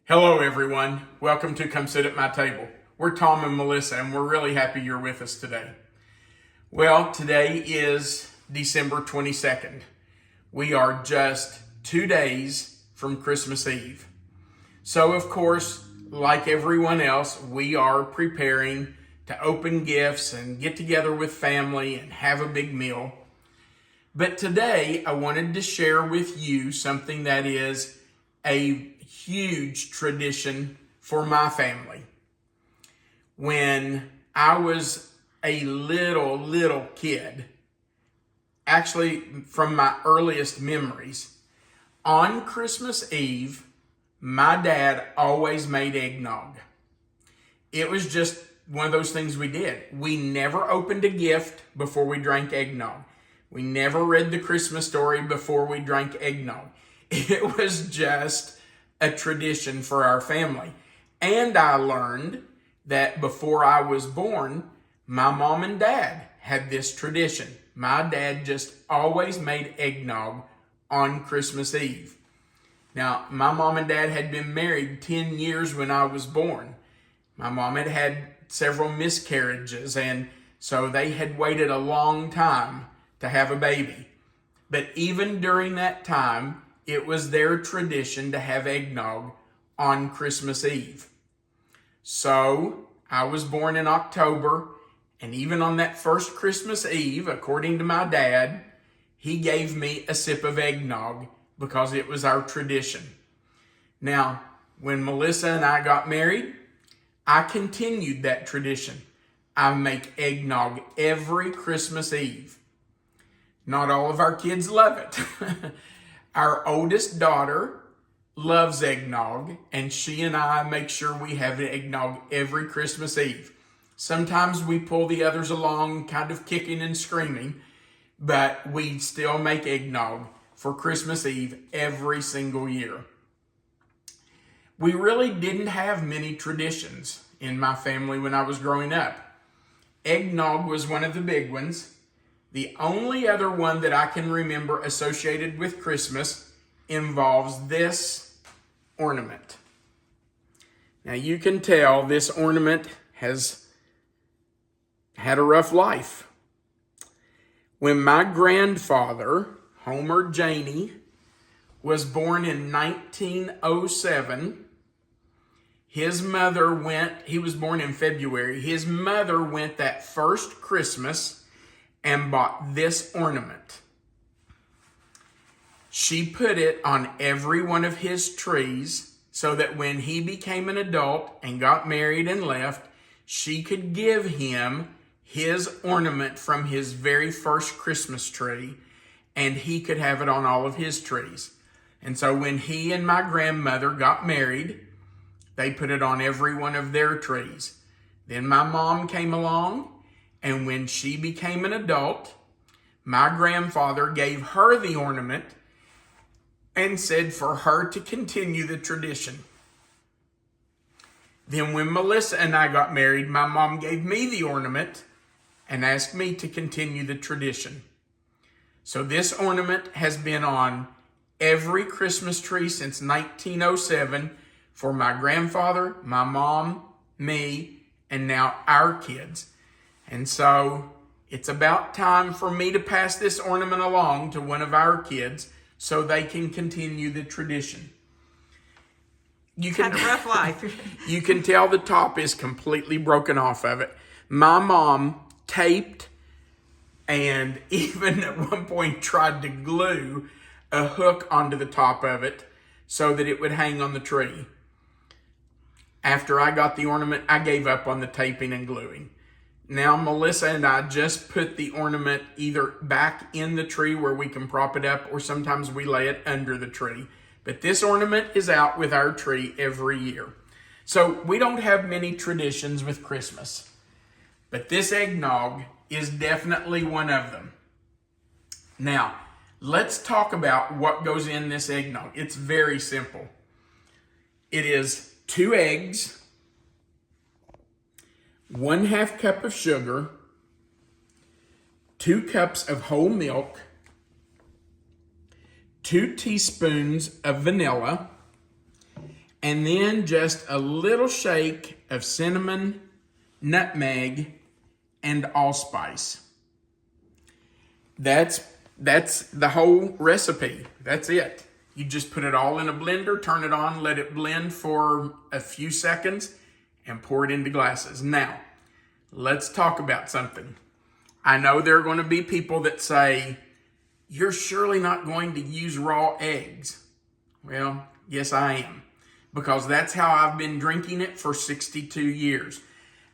Hello everyone, welcome to Come Sit at My Table. We're Tom and Melissa and we're really happy you're with us today. Well, today is December 22nd. We are just 2 days from Christmas Eve. So of course, like everyone else, we are preparing to open gifts and get together with family and have a big meal. But today I wanted to share with you something that is a huge tradition for my family. When I was a little kid, actually from my earliest memories, on Christmas Eve, my dad always made eggnog. It was just one of those things we did. We never opened a gift before we drank eggnog. We never read the Christmas story before we drank eggnog. It was just a tradition for our family. And I learned that before I was born, my mom and dad had this tradition. My dad just always made eggnog on Christmas Eve. Now, my mom and dad had been married 10 years when I was born. My mom had had several miscarriages, and so they had waited a long time to have a baby. But even during that time, it was their tradition to have eggnog on Christmas Eve. So I was born in October, and even on that first Christmas Eve, according to my dad, he gave me a sip of eggnog because it was our tradition. Now, when Melissa and I got married, I continued that tradition. I make eggnog every Christmas Eve. Not all of our kids love it. Our oldest daughter loves eggnog, and she and I make sure we have eggnog every Christmas Eve. Sometimes we pull the others along, kind of kicking and screaming, but we still make eggnog for Christmas Eve every single year. We really didn't have many traditions in my family when I was growing up. Eggnog was one of the big ones. The only other one that I can remember associated with Christmas involves this ornament. Now you can tell this ornament has had a rough life. When my grandfather, Homer Janey, was born in 1907, he was born in February. His mother went that first Christmas and bought this ornament. She put it on every one of his trees so that when he became an adult and got married and left, she could give him his ornament from his very first Christmas tree, and he could have it on all of his trees. And so when he and my grandmother got married, they put it on every one of their trees. Then my mom came along, and when she became an adult, my grandfather gave her the ornament and said for her to continue the tradition. Then when Melissa and I got married, my mom gave me the ornament and asked me to continue the tradition. So this ornament has been on every Christmas tree since 1907 for my grandfather, my mom, me, and now our kids. And so it's about time for me to pass this ornament along to one of our kids so they can continue the tradition. Had a rough life. You can tell the top is completely broken off of it. My mom taped and even at one point tried to glue a hook onto the top of it so that it would hang on the tree. After I got the ornament, I gave up on the taping and gluing. Now Melissa and I just put the ornament either back in the tree where we can prop it up, or sometimes we lay it under the tree. But this ornament is out with our tree every year. So we don't have many traditions with Christmas, but this eggnog is definitely one of them. Now, let's talk about what goes in this eggnog. It's very simple. It is 2 eggs, 1/2 cup of sugar, 2 cups of whole milk, 2 teaspoons of vanilla, And then just a little shake of cinnamon, nutmeg, and allspice. That's the whole recipe. That's it. You just put it all in a blender, turn it on, let it blend for a few seconds, and pour it into glasses. Now, let's talk about something. I know there are going to be people that say, you're surely not going to use raw eggs. Well, yes, I am. Because that's how I've been drinking it for 62 years.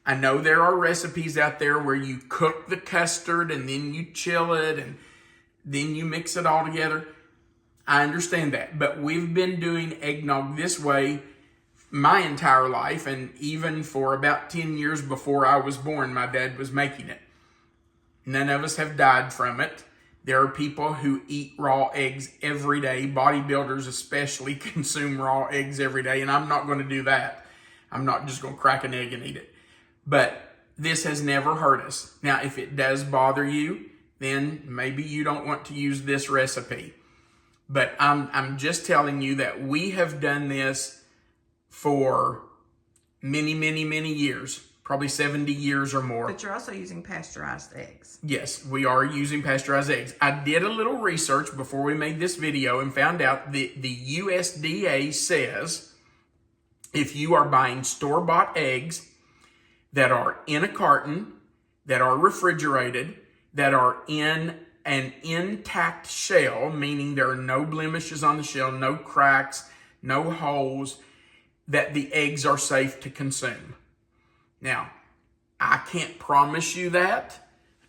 I know there are recipes out there where you cook the custard and then you chill it and then you mix it all together. I understand that, but we've been doing eggnog this way my entire life, and even for about 10 years before I was born, my dad was making it. None of us have died from it. There are people who eat raw eggs every day. Bodybuilders especially consume raw eggs every day, and I'm not going to do that. I'm not just going to crack an egg and eat it. But this has never hurt us. Now, if it does bother you, then maybe you don't want to use this recipe. But I'm just telling you that we have done this for many, many, many years, probably 70 years or more. But you're also using pasteurized eggs. Yes, we are using pasteurized eggs. I did a little research before we made this video and found out that the USDA says if you are buying store-bought eggs that are in a carton, that are refrigerated, that are in an intact shell, meaning there are no blemishes on the shell, no cracks, no holes, that the eggs are safe to consume. Now, I can't promise you that.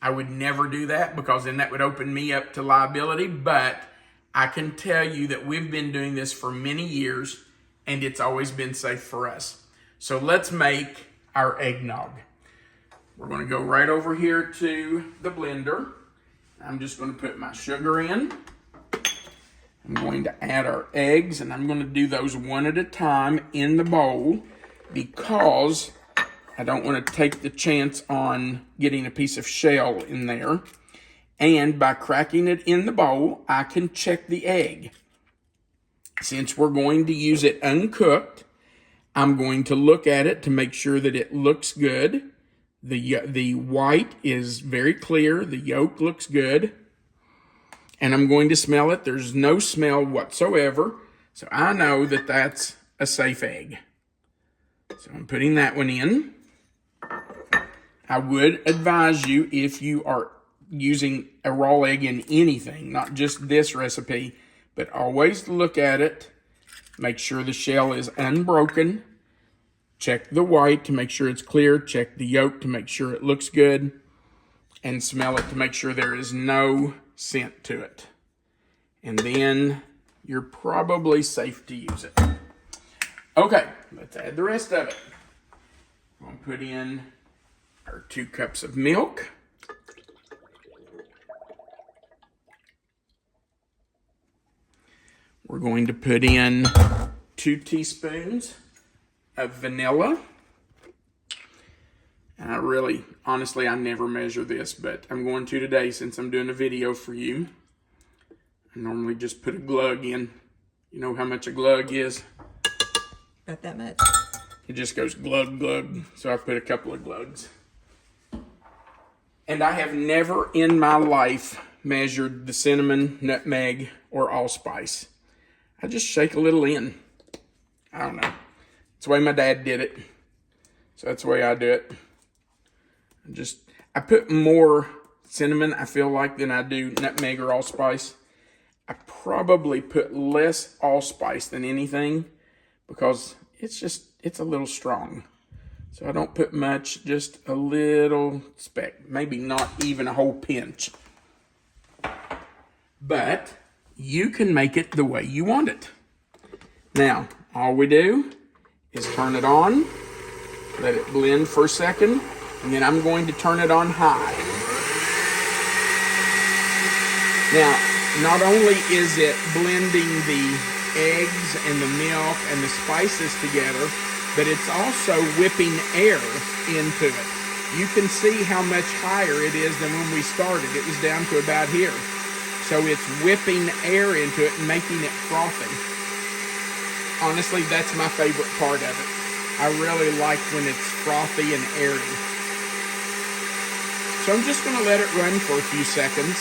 I would never do that because then that would open me up to liability, but I can tell you that we've been doing this for many years and it's always been safe for us. So let's make our eggnog. We're going to go right over here to the blender. I'm just going to put my sugar in. I'm going to add our eggs, and I'm going to do those one at a time in the bowl because I don't want to take the chance on getting a piece of shell in there. And by cracking it in the bowl, I can check the egg. Since we're going to use it uncooked, I'm going to look at it to make sure that it looks good. The white is very clear. The yolk looks good. And I'm going to smell it. There's no smell whatsoever. So I know that that's a safe egg. So I'm putting that one in. I would advise you, if you are using a raw egg in anything, not just this recipe, but always look at it. Make sure the shell is unbroken. Check the white to make sure it's clear. Check the yolk to make sure it looks good. And smell it to make sure there is no scent to it. And then you're probably safe to use it. Okay, let's add the rest of it. I'm going to put in our 2 cups of milk. We're going to put in 2 teaspoons of vanilla. And honestly, I never measure this, but I'm going to today since I'm doing a video for you. I normally just put a glug in. You know how much a glug is? About that much. It just goes glug, glug. So I put a couple of glugs. And I have never in my life measured the cinnamon, nutmeg, or allspice. I just shake a little in. I don't know. It's the way my dad did it. So that's the way I do it. I put more cinnamon, I feel like, than I do nutmeg or allspice. I probably put less allspice than anything because it's a little strong. So I don't put much, just a little speck, maybe not even a whole pinch. But you can make it the way you want it. Now, all we do is turn it on, let it blend for a second, and then I'm going to turn it on high. Now, not only is it blending the eggs and the milk and the spices together, but it's also whipping air into it. You can see how much higher it is than when we started. It was down to about here. So it's whipping air into it and making it frothy. honestly, that's my favorite part of it. I really like when it's frothy and airy. So I'm just going to let it run for a few seconds.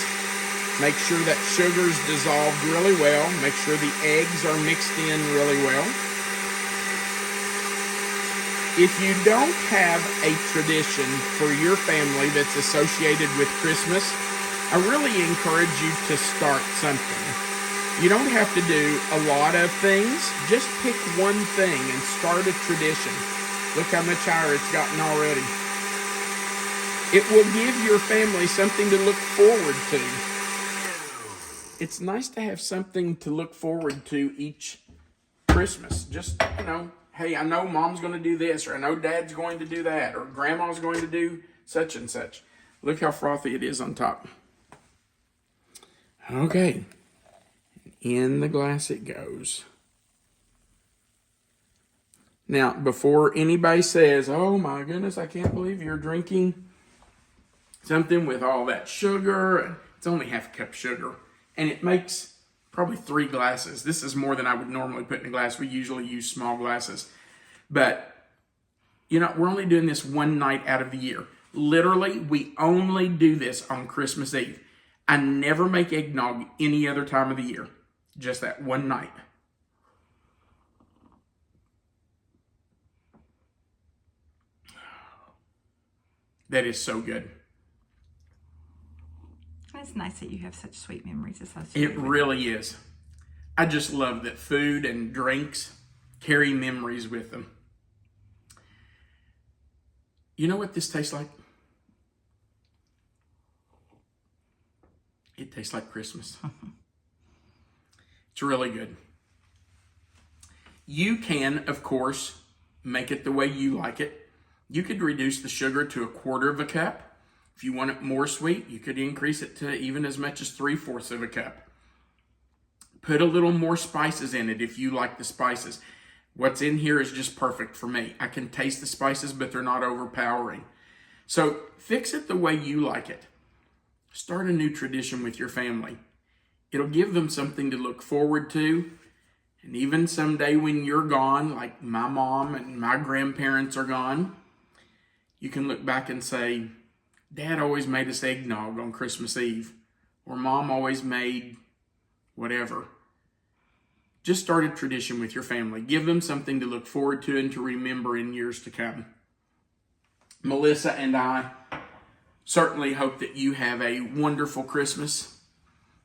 Make sure that sugar's dissolved really well. Make sure the eggs are mixed in really well. If you don't have a tradition for your family that's associated with Christmas, I really encourage you to start something. You don't have to do a lot of things. Just pick one thing and start a tradition. Look how much higher it's gotten already. It will give your family something to look forward to. It's nice to have something to look forward to each Christmas. Just, hey, I know mom's going to do this, or I know dad's going to do that, or grandma's going to do such and such. Look how frothy it is on top. Okay. In the glass it goes. Now, before anybody says, oh my goodness, I can't believe you're drinking something with all that sugar. It's only half a cup sugar. And it makes probably 3 glasses. This is more than I would normally put in a glass. We usually use small glasses. But, we're only doing this one night out of the year. Literally, we only do this on Christmas Eve. I never make eggnog any other time of the year. Just that one night. That is so good. It's nice that you have such sweet memories associated It with really is. I just love that food and drinks carry memories with them. You know what this tastes like? It tastes like Christmas. It's really good. You can, of course, make it the way you like it. You could reduce the sugar to 1/4 cup. If you want it more sweet, you could increase it to even as much as 3/4 cup. Put a little more spices in it if you like the spices. What's in here is just perfect for me. I can taste the spices, but they're not overpowering. So fix it the way you like it. Start a new tradition with your family. It'll give them something to look forward to. And even someday when you're gone, like my mom and my grandparents are gone, you can look back and say, Dad always made us eggnog on Christmas Eve. Or Mom always made whatever. Just start a tradition with your family. Give them something to look forward to and to remember in years to come. Melissa and I certainly hope that you have a wonderful Christmas.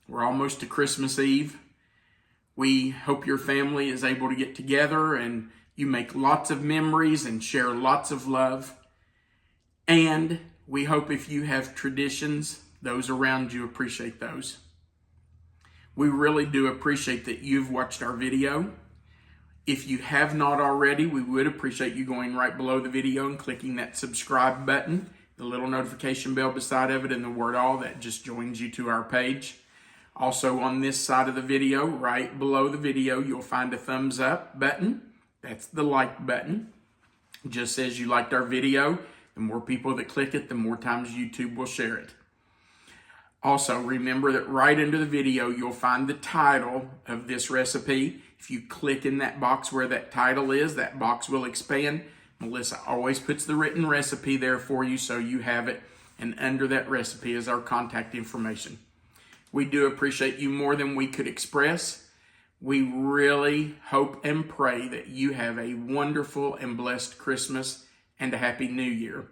We're almost to Christmas Eve. We hope your family is able to get together and you make lots of memories and share lots of love. And we hope if you have traditions, those around you appreciate those. We really do appreciate that you've watched our video. If you have not already, we would appreciate you going right below the video and clicking that subscribe button, the little notification bell beside of it, and the word all that just joins you to our page. Also on this side of the video, right below the video, you'll find a thumbs up button. That's the like button. Just says you liked our video. The more people that click it, the more times YouTube will share it. Also, remember that right under the video, you'll find the title of this recipe. If you click in that box where that title is, that box will expand. Melissa always puts the written recipe there for you so you have it. And under that recipe is our contact information. We do appreciate you more than we could express. We really hope and pray that you have a wonderful and blessed Christmas and a happy New Year.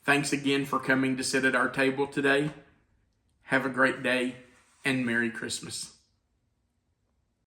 Thanks again for coming to sit at our table today. Have a great day and Merry Christmas.